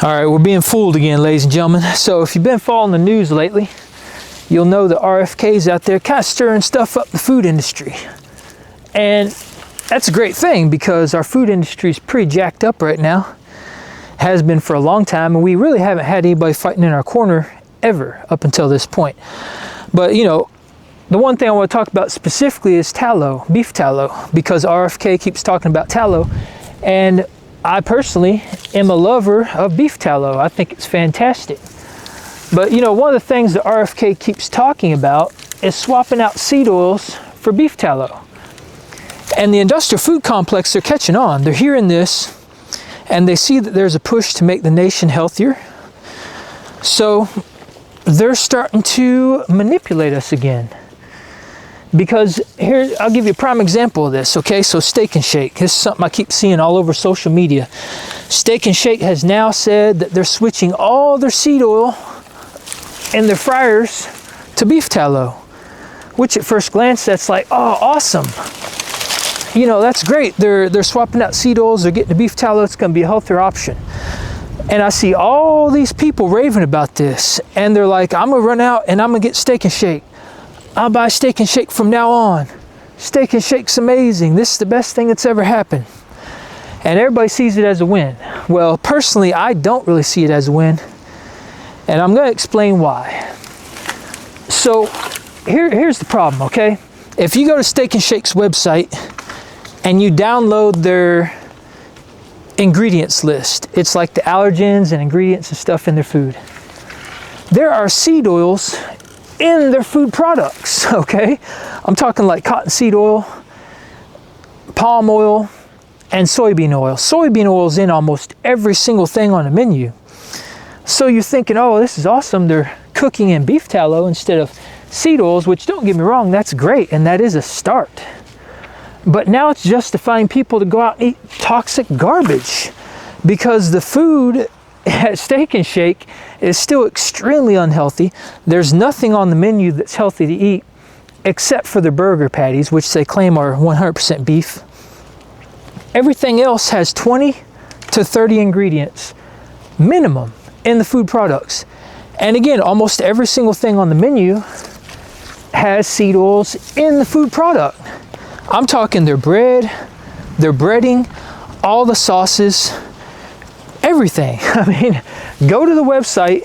All right, we're being fooled again, ladies and gentlemen. So if you've been following the news lately, you'll know the RFK's out there kind of stirring stuff up the food industry. And that's a great thing because our food industry is pretty jacked up right now. Has been for a long time, and we really haven't had anybody fighting in our corner ever up until this point. But you know, the one thing I want to talk about specifically is tallow, beef tallow, because RFK keeps talking about tallow, and I personally am a lover of beef tallow. I think it's fantastic. But you know, one of the things that RFK keeps talking about is swapping out seed oils for beef tallow. And the industrial food complex, they're catching on. They're hearing this, and they see that there's a push to make the nation healthier. So they're starting to manipulate us again. Because here, I'll give you a prime example of this, okay? So Steak and Shake, this is something I keep seeing all over social media. Steak and Shake has now said that they're switching all their seed oil in their fryers to beef tallow, which at first glance, that's like, oh, awesome. You know, that's great. They're swapping out seed oils, they're getting the beef tallow, it's gonna be a healthier option. And I see all these people raving about this, and they're like, I'm gonna run out and I'm gonna get Steak and Shake. I'll buy Steak and Shake from now on. Steak and Shake's amazing. This is the best thing that's ever happened. And everybody sees it as a win. Well, personally, I don't really see it as a win. And I'm gonna explain why. So here's the problem, okay? If you go to Steak and Shake's website and you download their ingredients list, it's like the allergens and ingredients and stuff in their food. There are seed oils in their food products, okay? I'm talking like cottonseed oil, palm oil, and soybean oil. Soybean oil is in almost every single thing on the menu. So you're thinking, oh, this is awesome. They're cooking in beef tallow instead of seed oils, which, don't get me wrong, that's great, and that is a start. But now it's justifying people to go out and eat toxic garbage because the food at Steak and Shake is still extremely unhealthy. There's nothing on the menu that's healthy to eat except for the burger patties, which they claim are 100% beef. Everything else has 20 to 30 ingredients minimum in the food products. And again, almost every single thing on the menu has seed oils in the food product. I'm talking their bread, their breading, all the sauces, everything. I mean, go to the website,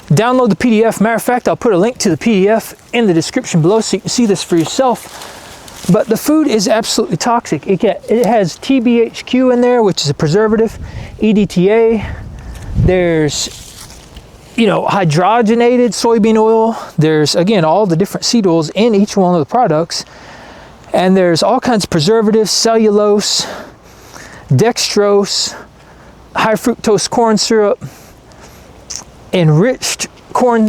download the PDF. Matter of fact, I'll put a link to the PDF in the description below so you can see this for yourself. But the food is absolutely toxic. It has TBHQ in there, which is a preservative, EDTA. There's, you know, hydrogenated soybean oil. There's, again, all the different seed oils in each one of the products. And there's all kinds of preservatives, cellulose, dextrose, high fructose corn syrup, enriched corn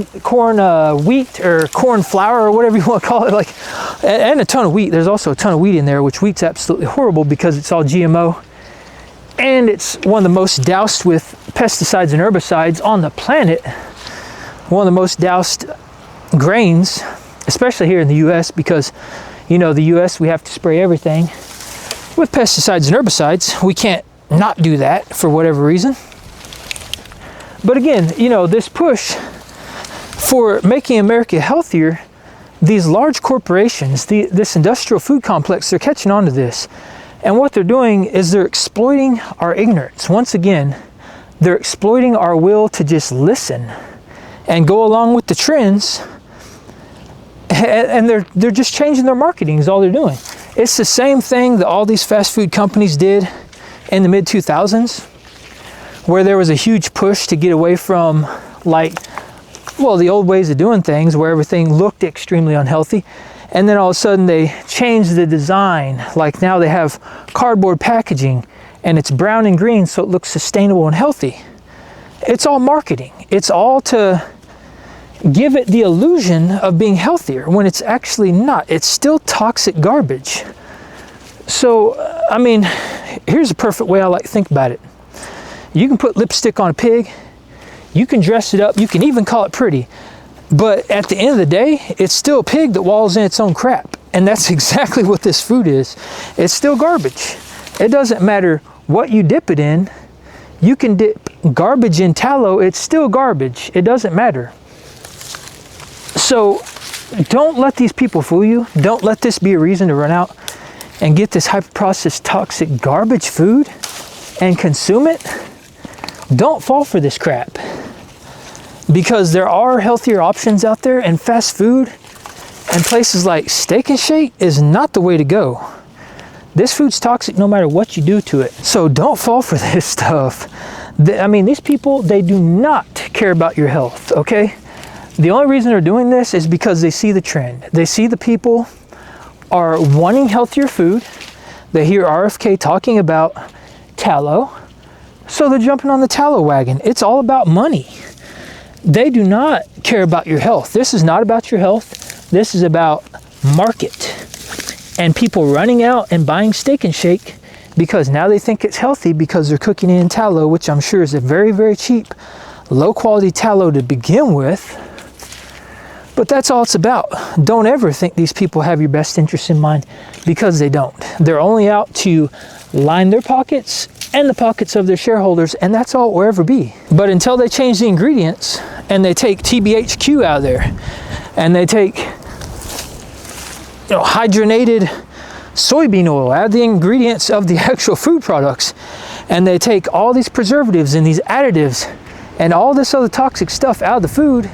wheat or corn flour or whatever you want to call it, like, and a ton of wheat. There's also a ton of wheat in there, which wheat's absolutely horrible because it's all GMO, and it's one of the most doused with pesticides and herbicides on the planet. One of the most doused grains, especially here in the U.S., because you know, the U.S., we have to spray everything with pesticides and herbicides. We can't not do that for whatever reason. But again, you know, this push for making America healthier, these large corporations, this industrial food complex, they're catching on to this. And what they're doing is they're exploiting our ignorance. Once again, they're exploiting our will to just listen and go along with the trends. And they're just changing their marketing is all they're doing. It's the same thing that all these fast food companies did in the mid-2000s, where there was a huge push to get away from, like, well, the old ways of doing things where everything looked extremely unhealthy. And then all of a sudden they changed the design. Like now they have cardboard packaging and it's brown and green so it looks sustainable and healthy. It's all marketing. It's all to give it the illusion of being healthier when it's actually not. It's still toxic garbage. So, I mean, here's a perfect way I like to think about it. You can put lipstick on a pig, you can dress it up, you can even call it pretty, but at the end of the day, it's still a pig that wallows in its own crap. And that's exactly what this food is. It's still garbage. It doesn't matter what you dip it in. You can dip garbage in tallow, it's still garbage. It doesn't matter. So don't let these people fool you. Don't let this be a reason to run out and get this hyper-processed toxic garbage food and consume it. Don't fall for this crap, because there are healthier options out there, and fast food and places like Steak and Shake is not the way to go. This food's toxic no matter what you do to it. So don't fall for this stuff. I mean, these people, they do not care about your health, okay? The only reason they're doing this is because they see the trend. They see the people are wanting healthier food. They hear RFK talking about tallow, so they're jumping on the tallow wagon. It's all about money. They do not care about your health. This is not about your health. This is about market and people running out and buying Steak and Shake because now they think it's healthy because they're cooking it in tallow, which I'm sure is a very, very cheap, low quality tallow to begin with. But that's all it's about. Don't ever think these people have your best interests in mind, because they don't. They're only out to line their pockets and the pockets of their shareholders, and that's all it will ever be. But until they change the ingredients and they take TBHQ out of there and they take hydrogenated soybean oil, add the ingredients of the actual food products, and they take all these preservatives and these additives and all this other toxic stuff out of the food,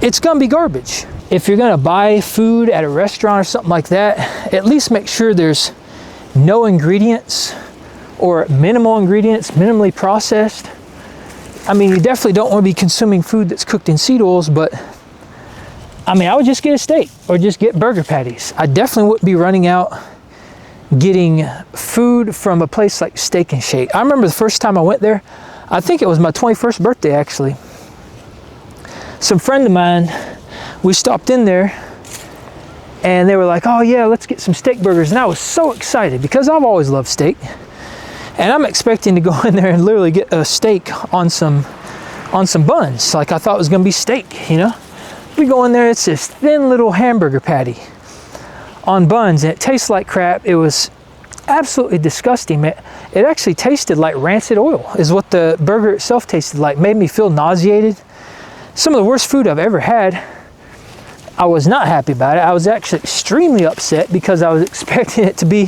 it's gonna be garbage. If you're gonna buy food at a restaurant or something like that, at least make sure there's no ingredients or minimal ingredients, minimally processed. I mean, you definitely don't want to be consuming food that's cooked in seed oils, but I mean, I would just get a steak or just get burger patties. I definitely wouldn't be running out getting food from a place like Steak and Shake. I remember the first time I went there, I think it was my 21st birthday actually. Some friend of mine, we stopped in there and they were like, oh yeah, let's get some steak burgers. And I was so excited because I've always loved steak. And I'm expecting to go in there and literally get a steak on some buns. Like I thought it was gonna be steak, you know? We go in there, it's this thin little hamburger patty on buns, and it tastes like crap. It was absolutely disgusting, man. It actually tasted like rancid oil, is what the burger itself tasted like. Made me feel nauseated. Some of the worst food I've ever had. I was not happy about it. I was actually extremely upset because I was expecting it to be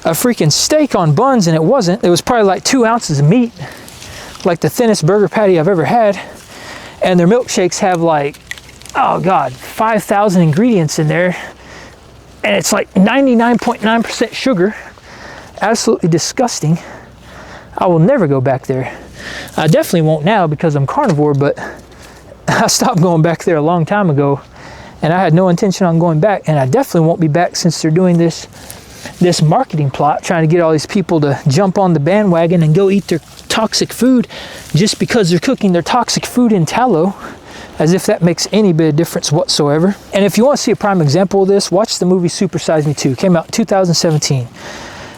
a freaking steak on buns, and it wasn't. It was probably like 2 ounces of meat, like the thinnest burger patty I've ever had. And their milkshakes have like, oh God, 5,000 ingredients in there. And it's like 99.9% sugar. Absolutely disgusting. I will never go back there. I definitely won't now because I'm carnivore, but I stopped going back there a long time ago, and I had no intention on going back, and I definitely won't be back since they're doing this marketing plot, trying to get all these people to jump on the bandwagon and go eat their toxic food just because they're cooking their toxic food in tallow, as if that makes any bit of difference whatsoever. And if you want to see a prime example of this, watch the movie Super Size Me 2. It came out in 2017.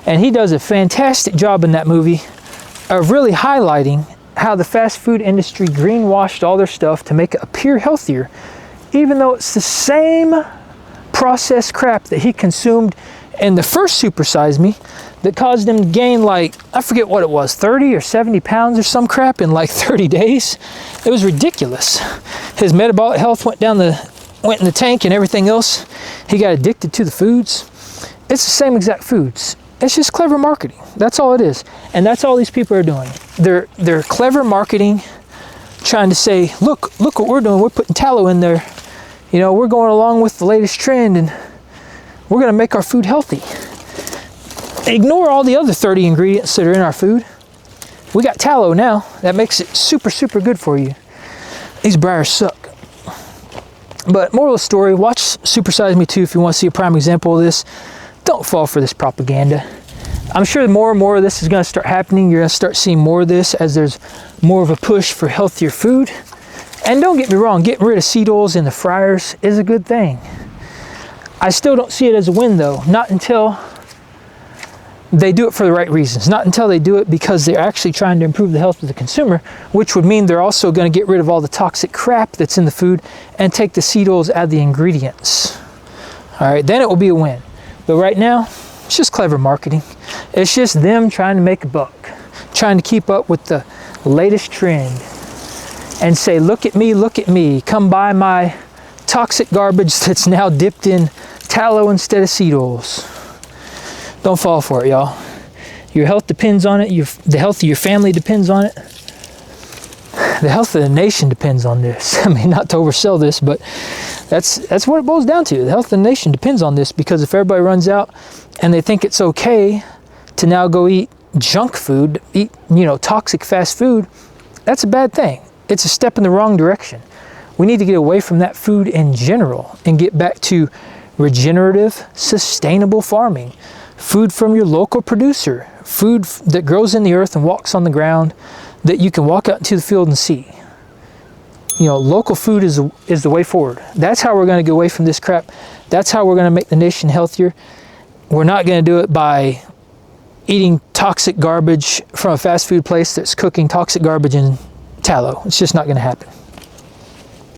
And he does a fantastic job in that movie of really highlighting how the fast food industry greenwashed all their stuff to make it appear healthier, even though it's the same processed crap that he consumed in the first Super Size Me that caused him to gain, like, I forget what it was, 30 or 70 pounds or some crap in like 30 days. It was ridiculous. His metabolic health went in the tank and everything else. He got addicted to the foods. It's the same exact foods. It's just clever marketing. That's all it is. And that's all these people are doing. They're clever marketing, trying to say, look what we're doing. We're putting tallow in there. You know, we're going along with the latest trend, and we're going to make our food healthy. Ignore all the other 30 ingredients that are in our food. We got tallow now. That makes it super, super good for you. These briars suck. But moral of the story, watch Super Size Me 2 if you want to see a prime example of this. Don't fall for this propaganda. I'm sure more and more of this is going to start happening. You're going to start seeing more of this as there's more of a push for healthier food. And don't get me wrong, getting rid of seed oils in the fryers is a good thing. I still don't see it as a win though, not until they do it for the right reasons, not until they do it because they're actually trying to improve the health of the consumer, which would mean they're also going to get rid of all the toxic crap that's in the food and take the seed oils out of the ingredients. All right, then it will be a win. But right now, it's just clever marketing. It's just them trying to make a buck, trying to keep up with the latest trend and say, look at me, come buy my toxic garbage that's now dipped in tallow instead of seed oils. Don't fall for it, y'all. Your health depends on it. The health of your family depends on it. The health of the nation depends on this. I mean, not to oversell this, but that's what it boils down to. The health of the nation depends on this, because if everybody runs out and they think it's okay to now go eat junk food, eat, toxic fast food, that's a bad thing. It's a step in the wrong direction. We need to get away from that food in general and get back to regenerative, sustainable farming. Food from your local producer, food that grows in the earth and walks on the ground, that you can walk out into the field and see. Local food is the way forward. That's how we're going to get away from this crap. That's how we're going to make the nation healthier. We're not going to do it by eating toxic garbage from a fast food place that's cooking toxic garbage in tallow. It's just not going to happen.